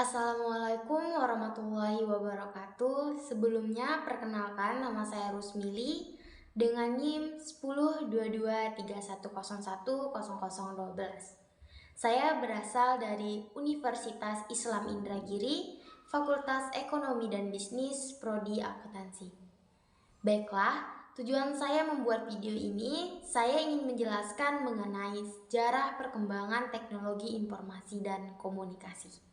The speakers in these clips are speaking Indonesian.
Assalamualaikum warahmatullahi wabarakatuh. Sebelumnya perkenalkan, nama saya Rusmili dengan NIM 102231010012. Saya berasal dari Universitas Islam Indragiri, Fakultas Ekonomi dan Bisnis, Prodi Akuntansi. Baiklah, tujuan saya membuat video ini, saya ingin menjelaskan mengenai sejarah perkembangan teknologi informasi dan komunikasi.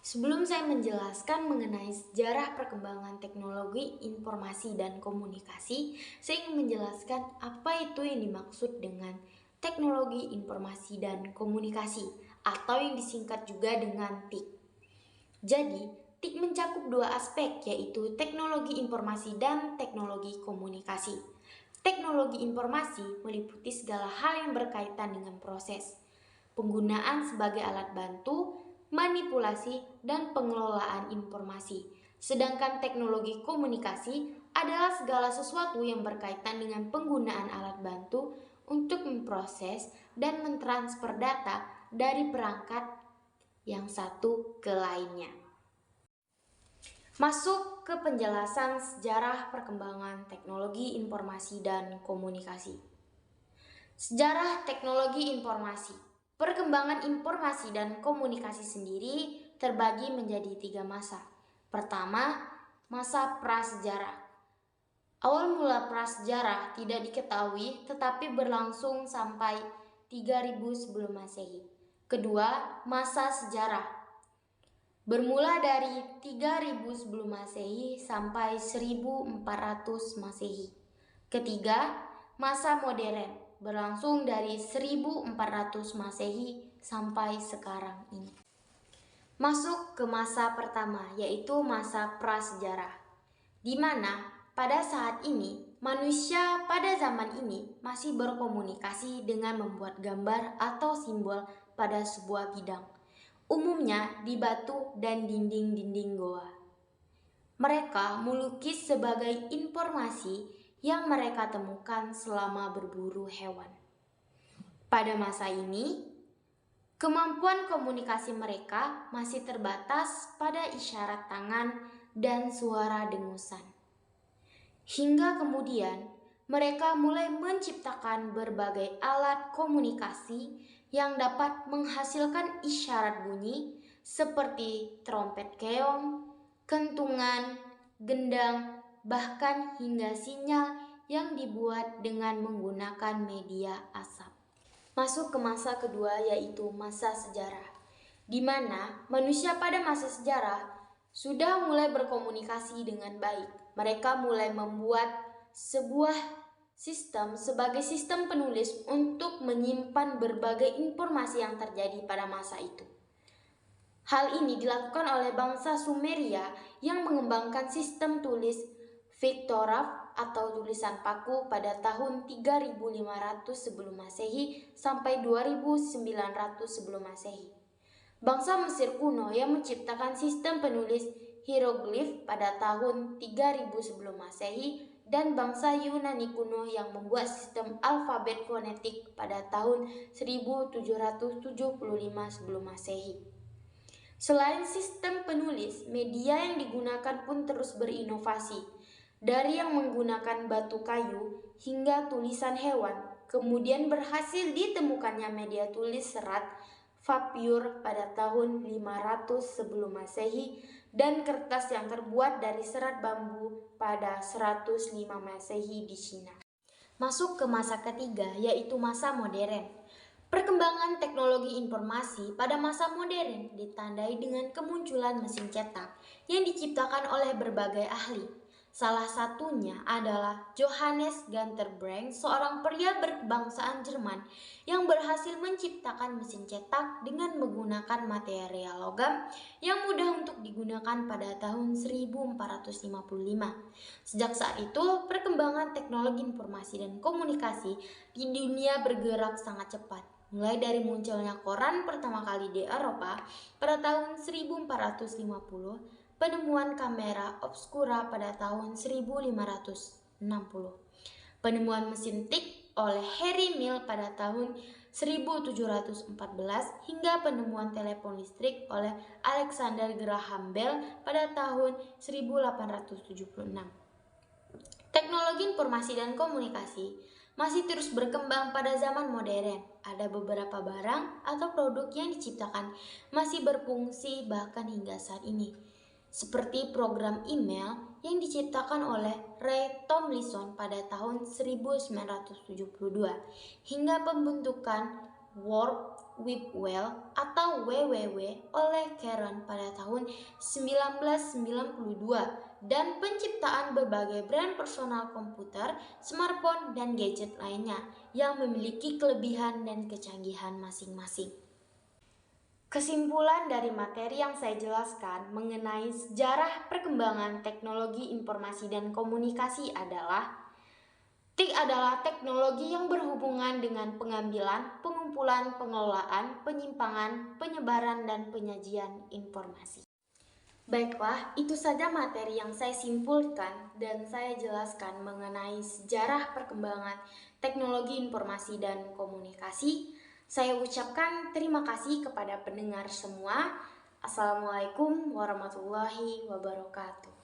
Sebelum saya menjelaskan mengenai sejarah perkembangan teknologi informasi dan komunikasi, saya ingin menjelaskan apa itu yang dimaksud dengan teknologi informasi dan komunikasi atau yang disingkat juga dengan TIK. Jadi, TIK mencakup dua aspek, yaitu teknologi informasi dan teknologi komunikasi. Teknologi informasi meliputi segala hal yang berkaitan dengan proses penggunaan sebagai alat bantu, manipulasi, dan pengelolaan informasi. Sedangkan teknologi komunikasi adalah segala sesuatu yang berkaitan dengan penggunaan alat bantu untuk memproses dan mentransfer data dari perangkat yang satu ke lainnya. Masuk ke penjelasan sejarah perkembangan teknologi informasi dan komunikasi. Sejarah teknologi informasi. Perkembangan informasi dan komunikasi sendiri terbagi menjadi 3 masa. Pertama, masa prasejarah. Awal mula prasejarah tidak diketahui tetapi berlangsung sampai 3000 sebelum Masehi. Kedua, masa sejarah. Bermula dari 3000 sebelum Masehi sampai 1400 Masehi. Ketiga, masa modern. Berlangsung dari 1400 Masehi sampai sekarang ini. Masuk ke masa pertama, yaitu masa prasejarah, di mana pada saat ini manusia pada zaman ini masih berkomunikasi dengan membuat gambar atau simbol pada sebuah bidang, umumnya di batu dan dinding-dinding goa. Mereka melukis sebagai informasi yang mereka temukan selama berburu hewan. Pada masa ini, kemampuan komunikasi mereka masih terbatas pada isyarat tangan dan suara dengusan. Hingga kemudian, mereka mulai menciptakan berbagai alat komunikasi yang dapat menghasilkan isyarat bunyi seperti trompet keong, kentungan, gendang, bahkan hingga sinyal yang dibuat dengan menggunakan media asap. Masuk ke masa kedua, yaitu masa sejarah, di mana manusia pada masa sejarah sudah mulai berkomunikasi dengan baik. Mereka mulai membuat sebuah sistem sebagai sistem penulis untuk menyimpan berbagai informasi yang terjadi pada masa itu. Hal ini dilakukan oleh bangsa Sumeria yang mengembangkan sistem tulis piktograf atau tulisan paku pada tahun 3500 sebelum Masehi sampai 2900 sebelum Masehi. Bangsa Mesir kuno yang menciptakan sistem penulis hieroglif pada tahun 3000 sebelum Masehi dan bangsa Yunani kuno yang membuat sistem alfabet fonetik pada tahun 1775 sebelum Masehi. Selain sistem penulis, media yang digunakan pun terus berinovasi. Dari yang menggunakan batu kayu hingga tulisan hewan, kemudian berhasil ditemukannya media tulis serat papyrus pada tahun 500 sebelum Masehi dan kertas yang terbuat dari serat bambu pada 105 Masehi di Cina. Masuk ke masa ketiga, yaitu masa modern. Perkembangan teknologi informasi pada masa modern ditandai dengan kemunculan mesin cetak yang diciptakan oleh berbagai ahli. Salah satunya adalah Johannes Gunther Brandt, seorang pria berkebangsaan Jerman yang berhasil menciptakan mesin cetak dengan menggunakan material logam yang mudah untuk digunakan pada tahun 1455. Sejak saat itu, perkembangan teknologi informasi dan komunikasi di dunia bergerak sangat cepat. Mulai dari munculnya koran pertama kali di Eropa pada tahun 1450, penemuan kamera obskura pada tahun 1560, penemuan mesin tik oleh Harry Mill pada tahun 1714 hingga penemuan telepon listrik oleh Alexander Graham Bell pada tahun 1876. Teknologi informasi dan komunikasi masih terus berkembang pada zaman modern. Ada beberapa barang atau produk yang diciptakan masih berfungsi bahkan hingga saat ini, seperti program email yang diciptakan oleh Ray Tomlinson pada tahun 1972 hingga pembentukan World Wide Web atau WWW oleh Karen pada tahun 1992 dan penciptaan berbagai brand personal komputer, smartphone, dan gadget lainnya yang memiliki kelebihan dan kecanggihan masing-masing. Kesimpulan dari materi yang saya jelaskan mengenai sejarah perkembangan teknologi informasi dan komunikasi adalah TIK adalah teknologi yang berhubungan dengan pengambilan, pengumpulan, pengelolaan, penyimpangan, penyebaran, dan penyajian informasi. Baiklah, itu saja materi yang saya simpulkan dan saya jelaskan mengenai sejarah perkembangan teknologi informasi dan komunikasi. Saya ucapkan terima kasih kepada pendengar semua. Assalamualaikum warahmatullahi wabarakatuh.